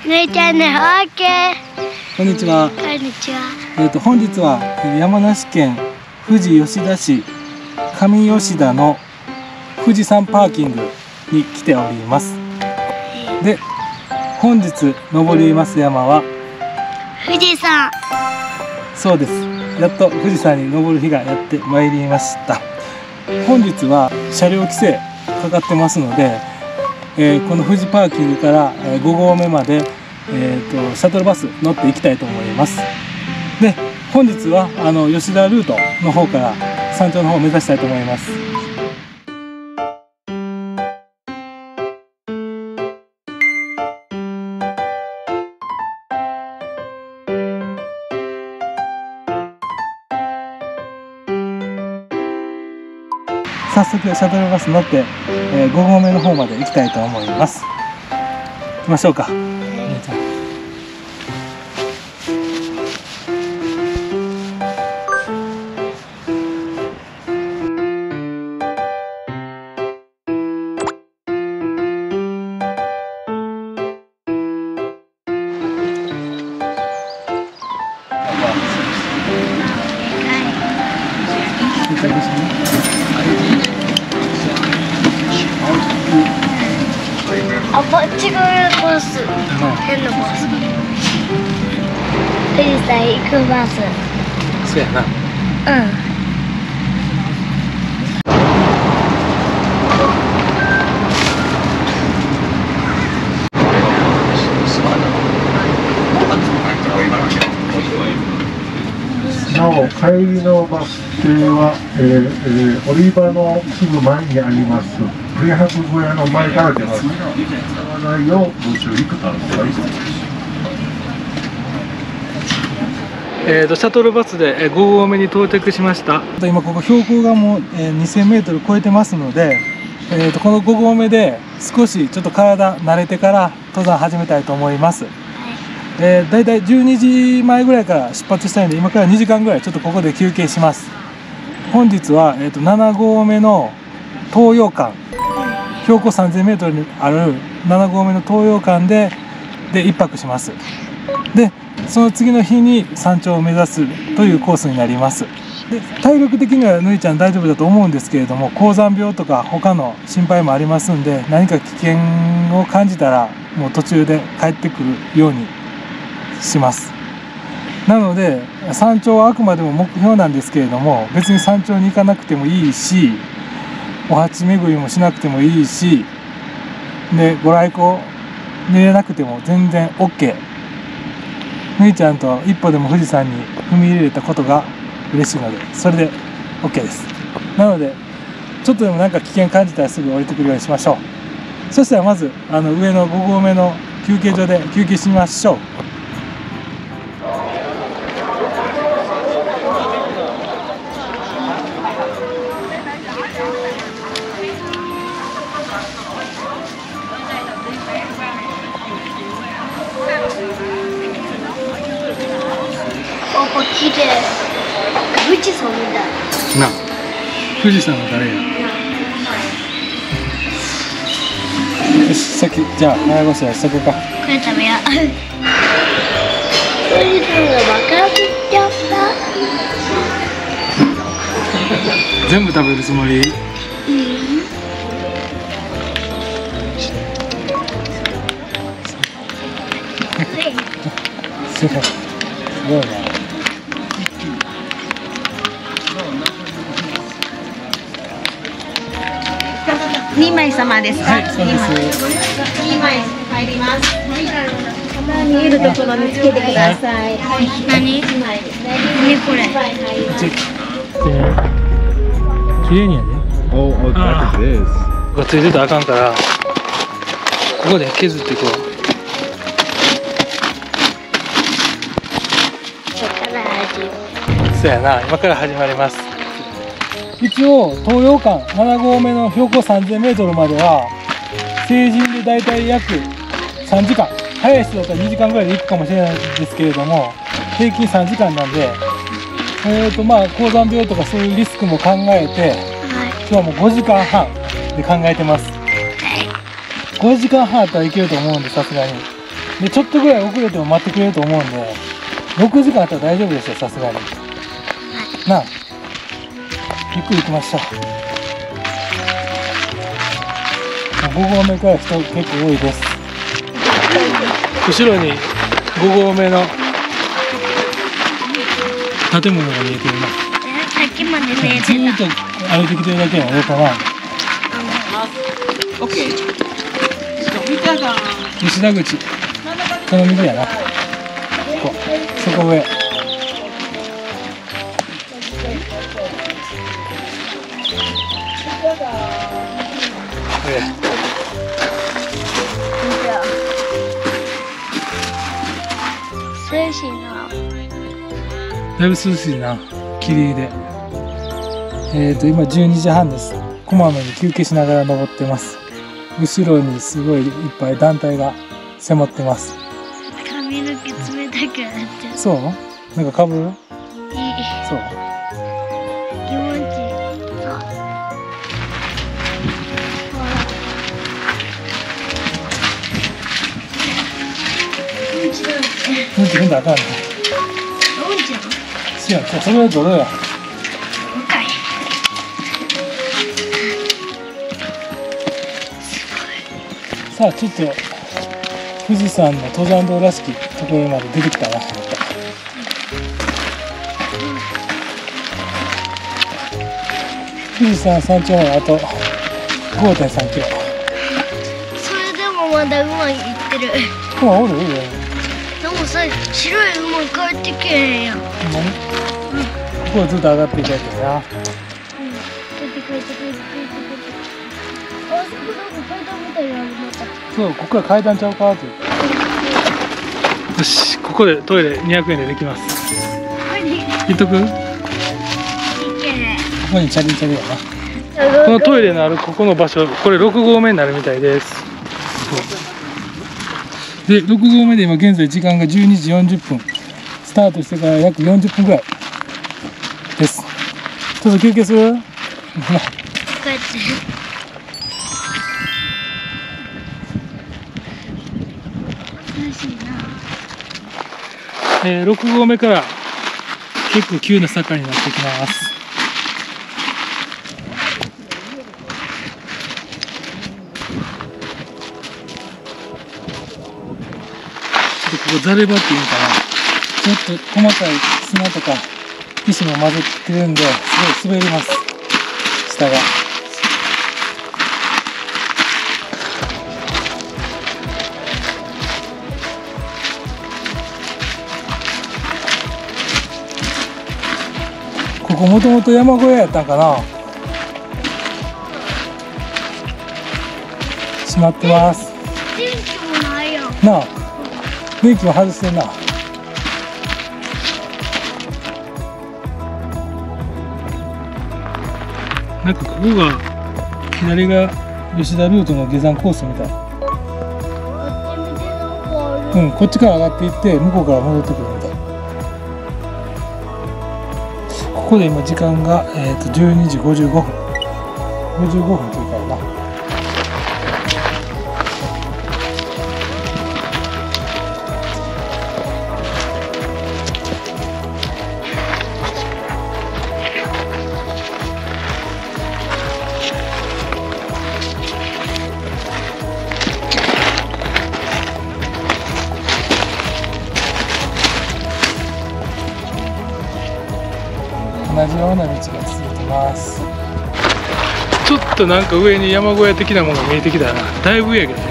ぬいちゃんのオーケー。こんにちは。こんにちは。本日は山梨県富士吉田市上吉田の富士山パーキングに来ております。で、本日登ります山は富士山。そうです。やっと富士山に登る日がやってまいりました。本日は車両規制かかってますので、この富士パーキングから5合目まで、シャトルバス乗っていきたいと思います。で、本日は吉田ルートの方から山頂の方を目指したいと思います。早速シャトルバス乗って、5合目の方まで行きたいと思います。行きましょうか。あ、こっち側のコース。変なコース。富士山行くバス。そうやな。うん。なお、帰りのバス停は、降り場のすぐ前にありますプレハブ小屋の前から出ます。使わないようご注意ください。シャトルバスで5合目に到着しました。今ここ標高がもう2000メートル超えてますので、この5合目で少しちょっと体慣れてから登山始めたいと思います。だいたい12時前ぐらいから出発したいので、今から2時間ぐらいちょっとここで休憩します。本日は、7合目の東洋館、標高3000メートルにある7合目の東洋館で1泊します。で、その次の日に山頂を目指すというコースになります。で、体力的にはぬいちゃん大丈夫だと思うんですけれども、高山病とか他の心配もありますんで、何か危険を感じたらもう途中で帰ってくるようにします。なので山頂はあくまでも目標なんですけれども、別に山頂に行かなくてもいいし、お鉢巡りもしなくてもいいし、でご来光見れなくても全然 OK。 ぬいちゃんと一歩でも富士山に踏み入れたことが嬉しいので、それで OK です。なのでちょっとでもなんか危険感じたらすぐ降りてくるようにしましょう。そしたらまず上の5合目の休憩所で休憩しましょう。ここ綺麗。富士山みたい。な、富士山の誰や。よし、先じゃあ腹ごしらえしとこうか。これ食べよう。富士山が爆発しちゃった。全部食べるつもり？すごいな。2枚様ですか？はい、そうです。2枚入ります。玉見えるところにつけてください。何？1枚ですね。何これ？綺麗にやね。Oh, that is this. ここついてたらあかんから、ここで削っていこう。そうやな、今から始まります。一応東洋館7合目の標高3000メートルまでは成人でだいたい約3時間、早い人だったら2時間ぐらいで行くかもしれないんですけれども、平均3時間なんで、まあ高山病とかそういうリスクも考えて、今日はもう5時間半で考えてます。5時間半あったらいけると思うんで、さすがに。でちょっとぐらい遅れても待ってくれると思うんで、6時間あったら大丈夫ですよ、さすがに。なあ、ゆっくり行きましょう。5合目から人結構多いです。後ろに5合目の建物が見えてるな。さっきまで見えずーっと歩いてきてるだけやね、かな。吉田口、この右やな。そこ上。涼しいな。だいぶ涼しいな、霧で。今12時半です。こまめに休憩しながら登ってます。後ろにすごいいっぱい団体が迫ってます。髪の毛冷たくなっちゃう。そう？なんかかぶる？いい。そう。気持ちいい。うんち踏んだらあかんね。どんちゃん。しやん、それはどれや。深い。さあちょっと富士山の登山道らしきところまで出てきたな。富士山山頂まであと 5.3 キロ。それでもまだ馬行ってる。クマおる？でもさ、白い馬帰ってけへんやん。ここをずっと上がっていくやつな。帰って帰って帰って帰って帰って。あそこなんか階段みたいなのあるまた。そう、ここから階段ちゃうかって。よし、ここでトイレ200円でできます。行っとく？こいけへん。こにチャリンチャリやな。このトイレのあるここの場所、これ6合目になるみたいです。で、6合目で今現在時間が12時40分。スタートしてから約40分ぐらいです。ちょっと休憩する？帰って。涼しいな。6合目から結構急な坂になってきます。ちょっとここザレ場っていうのかな、ちょっと細かい砂とか石も混ぜてるんですごい滑ります、下が。ここもともと山小屋やったんかな。閉まってます。電気もないやん。なあ、電気も外してんな。なんかここが左が吉田ルートの下山コースみたい。うん、こっちから上がっていって向こうから戻ってくるみたい。ここで今時間が、12時55分55分というからな。同じような道が続いてます。ちょっとなんか上に山小屋的なものが見えてきたな。だいぶやけどね。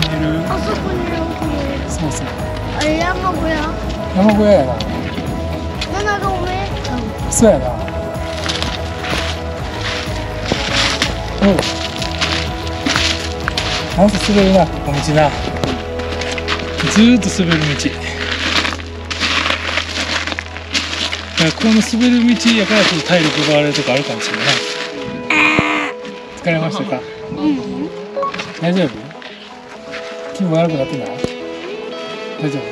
見える？あそこになんか見える。そうそう。あれ山小屋？山小屋やな。7合目？そうやな。おう。なんと滑るな、この道な。ずーっと滑る道。この滑る道やからちょっと体力奪われるとこあるかもしれない。疲れましたか？大丈夫？気分悪くなってない？大丈夫？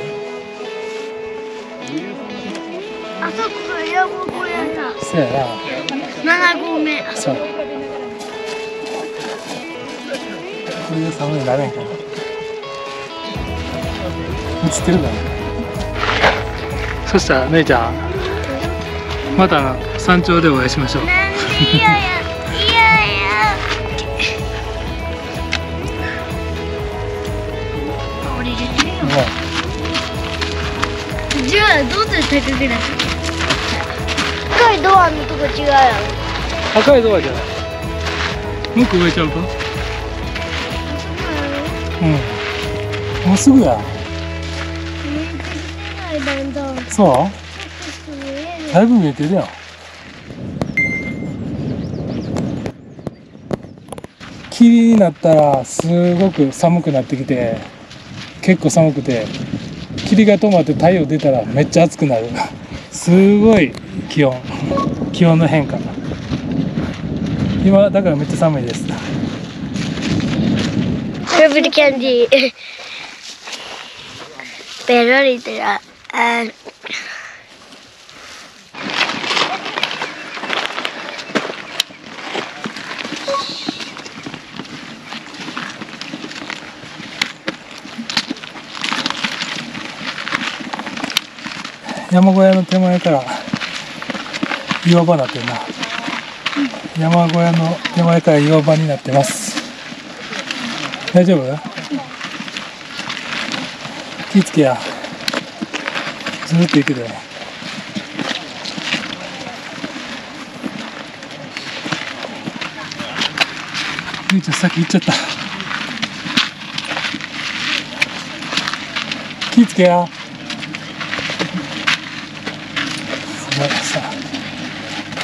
あそこが山小屋だ。そうやな。7合目。そう。これで寒いのなれんかな。映ってるかな。そしたら姉ちゃんまた山頂でお会いしましょう。なんで嫌や降りれてるよ。じゃあどうする高くなって赤いドアのとこ違うやろ。赤いドアじゃない。もう一個上ちゃうか。もうすぐや。だんだんそうだいぶ見えてるやん。霧になったらすごく寒くなってきて、結構寒くて、霧が止まって太陽出たらめっちゃ暑くなる。すごい気温の変化。今だからめっちゃ寒いです。ラブルキャンディーペロリとや山小屋の手前から岩場になってるな。山小屋の手前から岩場になってます。大丈夫？気ぃつけや。ずっと行くで。ゆうちゃん先行っちゃった。気ぃつけや。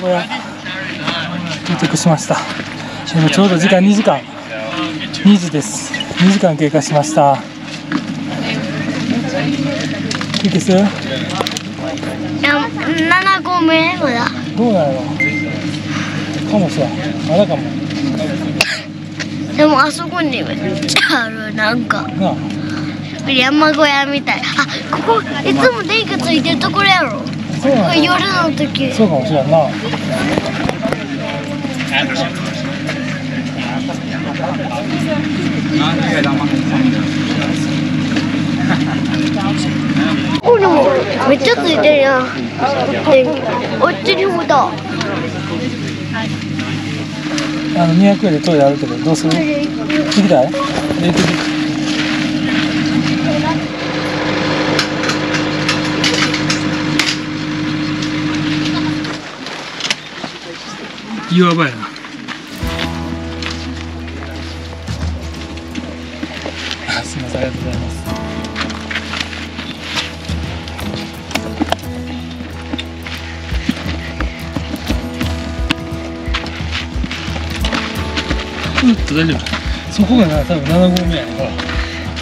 これ到着しました。今ちょうど時間2時です。2時間経過しました。いけする？7個目まだ。どうなの？かもさ、まだかも。でもあそこにめっちゃあるなんかなあ。山小屋みたい。あ、ここいつも電気ついてるところやろ。そうなの？夜の時。そうかもしれんな。これもめっちゃついてるやん。電気。おっちにもだ。200円でトイレあるけどどうする？行きたい？行ってき。岩場やな。すみません、ありがとうございます。大丈夫。そこがな、多分7合目やね。ほら、こ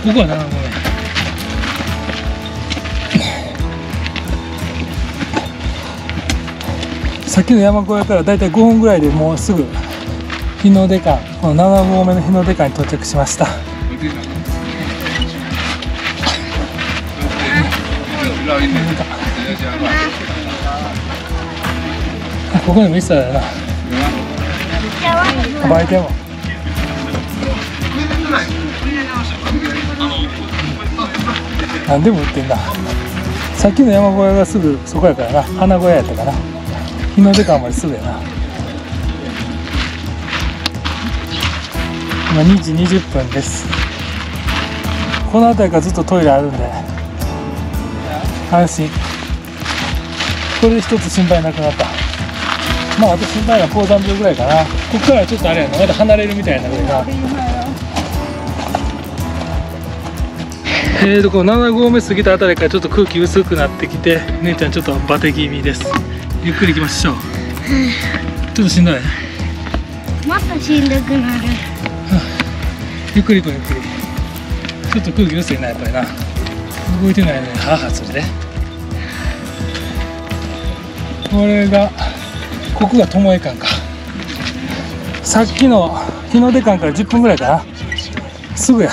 こが7合目。さっきの山小屋からだいたい5分ぐらいでもうすぐ日の出館、この7合目の日の出館に到着しました。ここにも一切だよな。売店も。何でも売ってんな。さっきの山小屋がすぐそこやからな。花小屋やったかな。日の出館まですぐやな。今2時20分です。この辺りからずっとトイレあるんで安心。これで一つ心配なくなった。まああと心配な高山病ぐらいかな。ここからはちょっとあれやな、まだ離れるみたいなぐらいな。この7合目過ぎたあたりからちょっと空気薄くなってきて、姉ちゃんちょっとバテ気味です。ゆっくり行きましょう。ちょっとしんどい。またしんどくなる。ゆっくり行こう、ゆっくり。ちょっと空気薄いな、やっぱりな。動いてないのにハーハーするで。これがここが巴館か。さっきの日の出館から10分ぐらいかな。すぐや。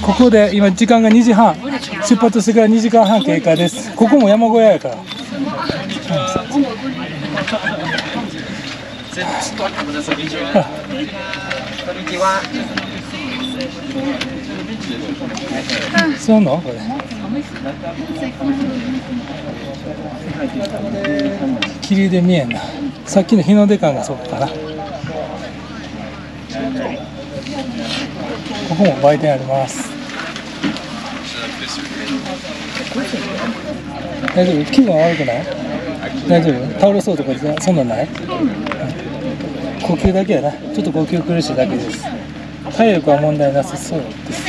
ここで今時間が2時半、出発してから2時間半経過です。ここも山小屋やから。座んのこれ。霧で見えんな。さっきの日の出感がそこかな。ここも売店あります。大丈夫？気分悪くない？大丈夫？倒れそうとかそんなんない？呼吸だけやな。ちょっと呼吸苦しいだけです。体力は問題なさそうです。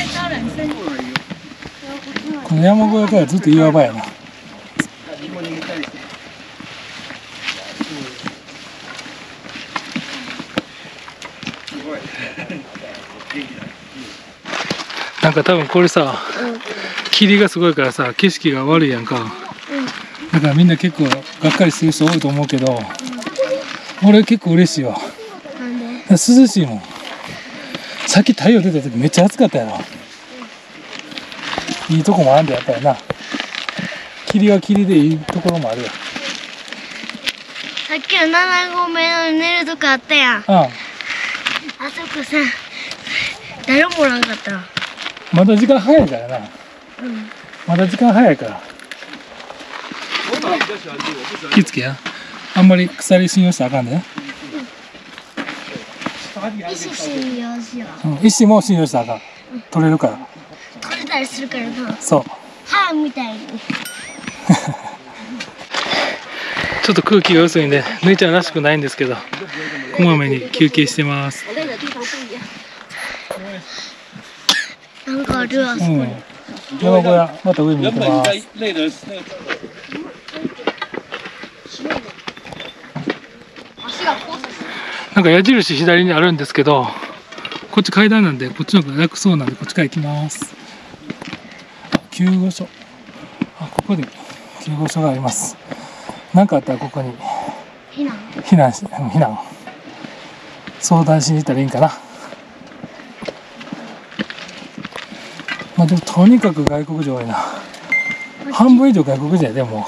この山小屋からずっと岩場やな。なんか多分これさ、霧がすごいからさ、景色が悪いやんか。だからみんな結構がっかりする人多いと思うけど、俺結構嬉しいわ。涼しいもん。さっき太陽出た時めっちゃ暑かったやろ。いいとこもあんでやっぱりな。霧は霧でいいところもあるよ。さっきの7合目の寝るとこあったやん。あそこさ、誰もおらんかった。まだ時間早いからな。まだ時間早いから。気付けや。あんまり鎖信用したらあかんね。石信用しよ石も信用したらあかん。取れるから。取れたりするからな。そう。歯みたいに。ちょっと空気が薄いんで、ぬいちゃんらしくないんですけど、こまめに休憩してます。なんかあるわ、そこに。山小屋、また上見てます。なんか矢印左にあるんですけど、こっち階段なんで、こっちの方が楽そうなんで、こっちから行きます。救護所。ここで救護所があります。何かあったらここに避難相談しに行ったらいいんかな。まあでもとにかく外国人多いな。半分以上外国人やでも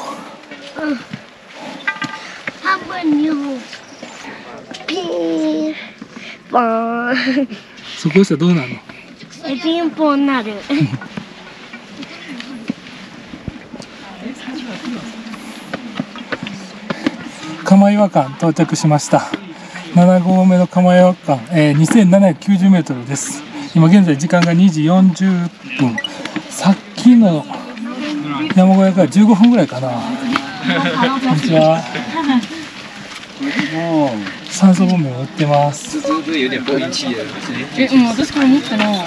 半分日本。ピーンポーン。そこしたらどうなるの？ピンポンなる。釜岩間到着しました。7合目の釜岩間、2790メートルです。今現在時間が2時40分。さっきの山小屋から15分ぐらいかな。こんにちは。酸素ボンベを売ってます。私から持ってな。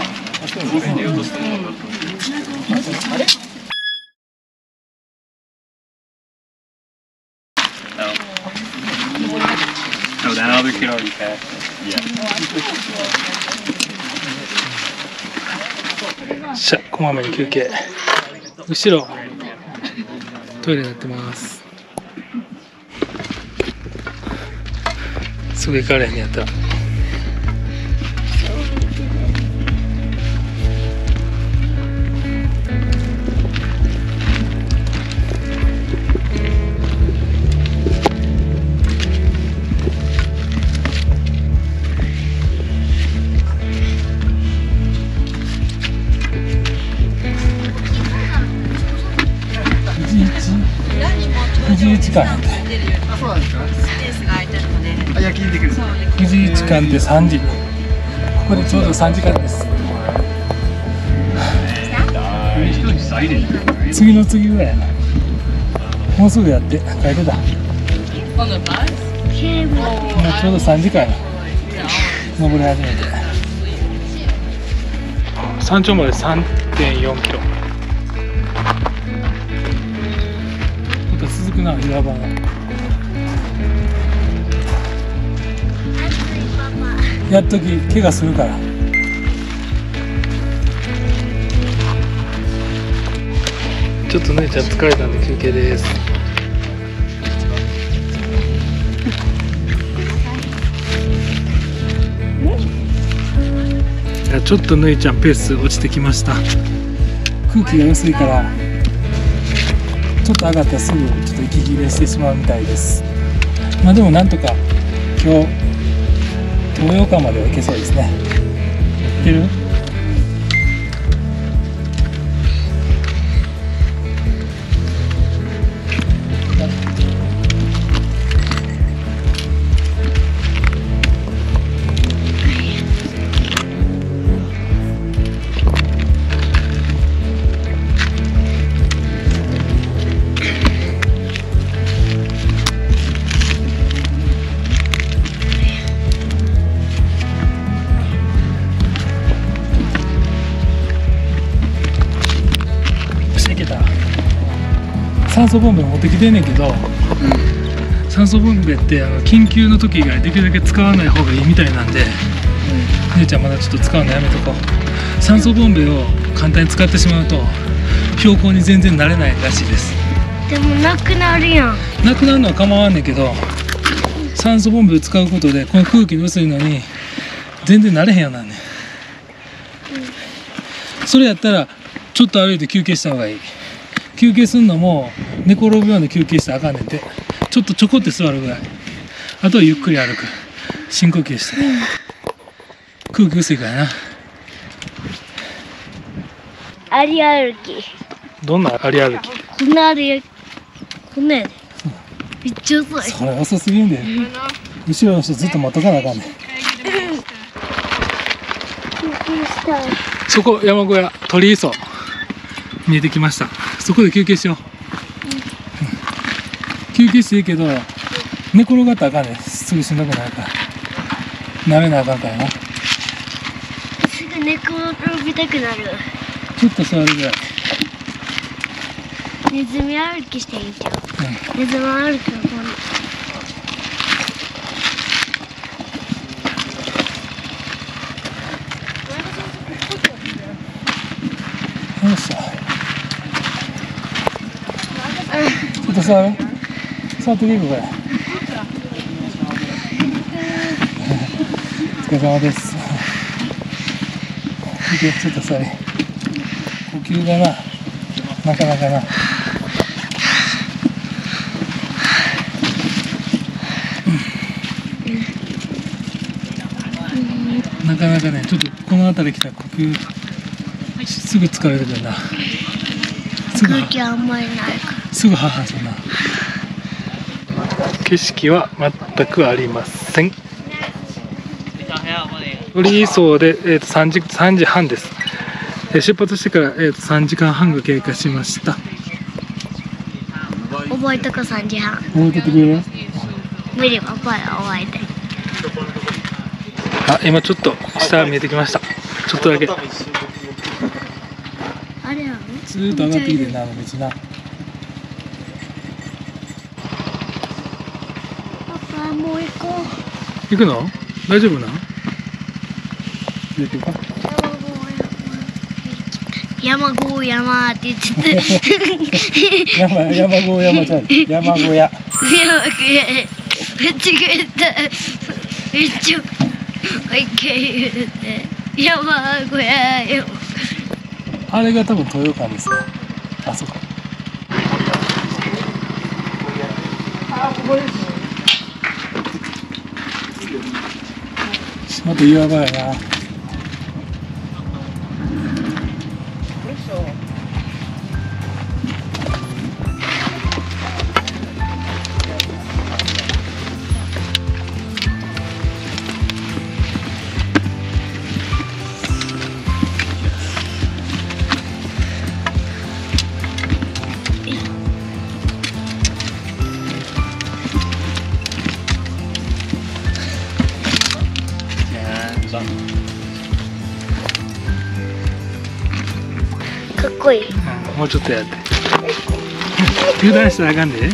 No, that other kid already passed. Yeah. しゃ、こまめに休憩。後ろトイレになってます。すぐ行かれへんやったら。9時1間って9時1間って3時、ここでちょうど3時間です。次の次ぐらいやな。もうすぐやって帰るだ。今ちょうど3時間や登り始めて、山頂まで 3.4 キロ。続くな、岩場が。やっとき怪我するから。ちょっと姉ちゃん疲れたんで休憩です。いや、ちょっと姉ちゃんペース落ちてきました。空気が薄いからちょっと上がったらすぐちょっと息切れしてしまうみたいです。まあでもなんとか今日東洋館までは行けそうですね。行ける？酸素ボンベ持ってきてんねんけど、酸素ボンベって緊急の時以外できるだけ使わない方がいいみたいなんで、姉ちゃんまだちょっと使うのやめとこう。酸素ボンベを簡単に使ってしまうと標高に全然慣れないらしいです。でもなくなるやん。なくなるのは構わんねんけど、酸素ボンベを使うことでこの空気の薄いのに全然慣れへんようなんねん。それやったらちょっと歩いて休憩した方がいい。休憩するのも寝転ぶように休憩したらあかんねんて。ちょこって座るぐらい。あとはゆっくり歩く。深呼吸して、空気薄いからな。アリ歩き。どんなアリ歩き？こんなアリ、こんなやで。めっちゃ遅い。それ遅すぎんで。後ろの人ずっと待っとかなあかんねん。そこ山小屋鳥磯見えてきました。そこで休憩しよう。休憩していいけど寝転がったらあかんねん。すぐしんどくなるから慣れなあかんからな。すぐ寝転びたくなる。ちょっと座るぐらい。ネズミ歩きしていいんちゃう？ネズミ歩きのこのよっしゃ。ちょっと座る？座ってみるこれ。お疲れ様です。ちょっと座れ。呼吸がなかなかな。なかなかね、ちょっとこの辺り来たら呼吸すぐ疲れるからな。空気あんまりないから。すぐ母さんな。景色は全くありません。鳥居荘で、3時半です。出発してから、3時間半が経過しました。覚えとこ3時半。覚えててくれる？無理パパは覚えて。あ、今ちょっと下が見えてきました。ちょっとだけ。あれやろ？ずーっと上がってきてんな、道な。パパもう行こう。行くの？大丈夫な？行くか。山小山って言ってた。山小山ちゃう。山小屋。間違えた。めっちゃもう一回言うて。山小屋よ。あれが多分豊岡ですね。あそこ。また岩場やな。かっこいい。もうちょっとやって。油断したらあかんで。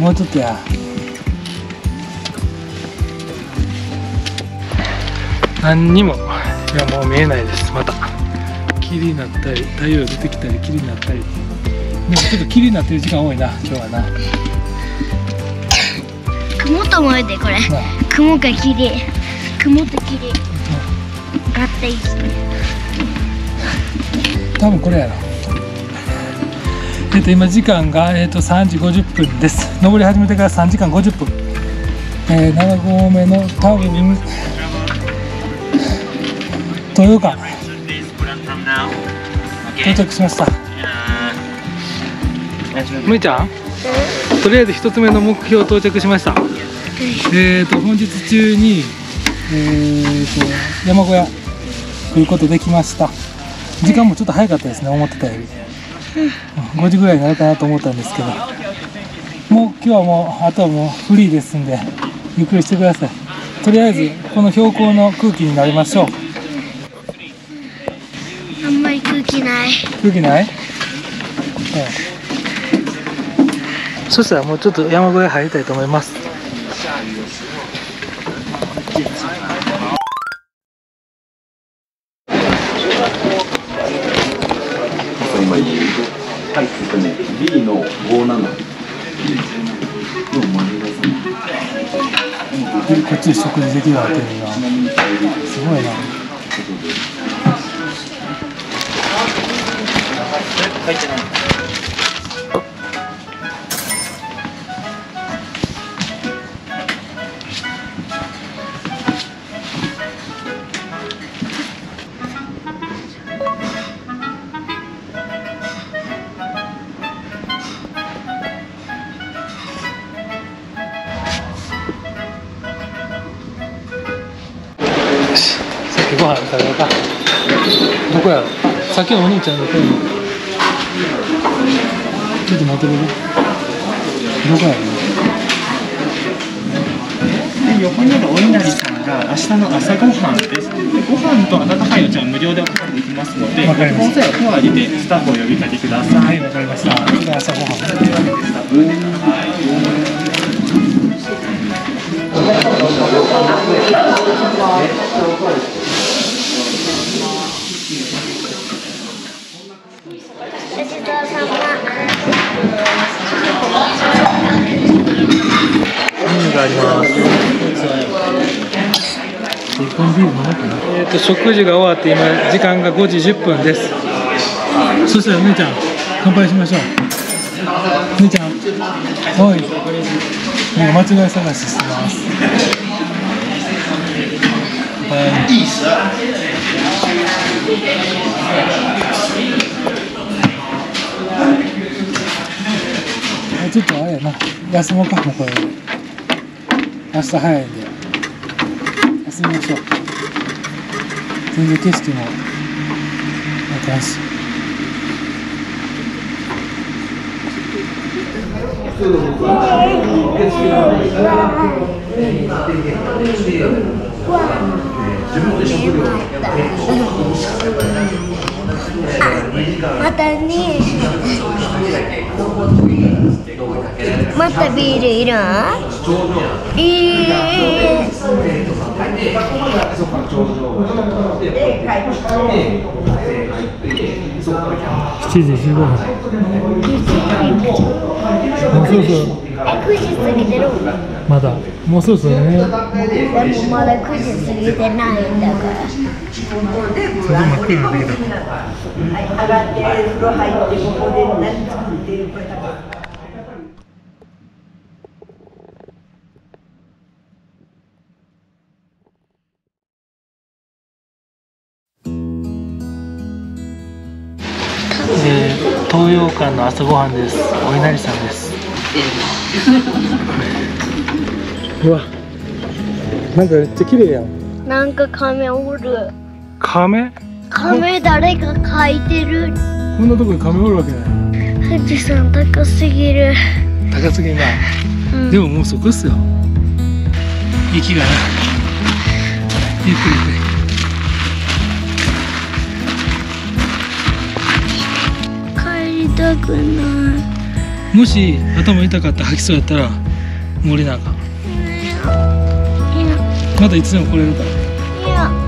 もうちょっとや。何にも今もう見えないです。また霧になったり太陽出てきたり霧になったり。でもちょっと霧になってる時間多いな今日はな。雲と思えてこれ。雲がきれい。雲ときれい。合っていい。多分これやろ。今時間が3時50分です。登り始めてから3時間50分。7合目の多分豊岡到着しました。むいちゃん、とりあえず1つ目の目標到着しました。本日中に山小屋来ることできました。時間もちょっと早かったですね、思ってたより。5時ぐらいになるかなと思ったんですけど、もう今日はもうあとはもうフリーですんでゆっくりしてください。とりあえずこの標高の空気になりましょう。気ない。空気ない？そしたらもうちょっと山小屋入りたいと思います。今言うと、はい、B の57。こっちで食事できるわけだな。すごいな。入ってない。さっきご飯食べようか。どこやろ。さっきのお兄ちゃんの声も。ちょっと待ってくれ。どこやろ。横にあるお稲荷さんが明日の朝ごはんです。ご飯と温かいお茶は無料でお配りできますので、わかりました。お代わりでスタッフを呼びかけください。はい、わかりました。じゃあ朝ごはん。ごちそうさま。があります。1本ビール飲もうかな。食事が終わって今時間が5時10分です。そしたら姉ちゃん乾杯しましょう。姉ちゃん、おい、なんか間違い探ししてます。乾杯。ちょっとあれやな、休もうかもこれ。明日早いんで休みましょう。全然景色もあかんし。またね。またビールいる7時15分。もうそろそろ。9時過ぎてる。まだもうそろそろね。でもまだ9時過ぎてないんだから。外真っ暗になってきた。上がって風呂入ってここで何作ってるか。東洋館の朝ごはんです。お稲荷さんです。うわ、なんかめっちゃ綺麗やん。なんか亀おる。亀？亀誰か描いてる。こんなとこに亀おるわけない。富士山高すぎる。高すぎんな。でももうそこっすよ。雪がな。ゆっくりゆっくり。痛くない。もし頭痛かったら吐きそうやったらもう降りなあかん。またいつでも来れるから。いや。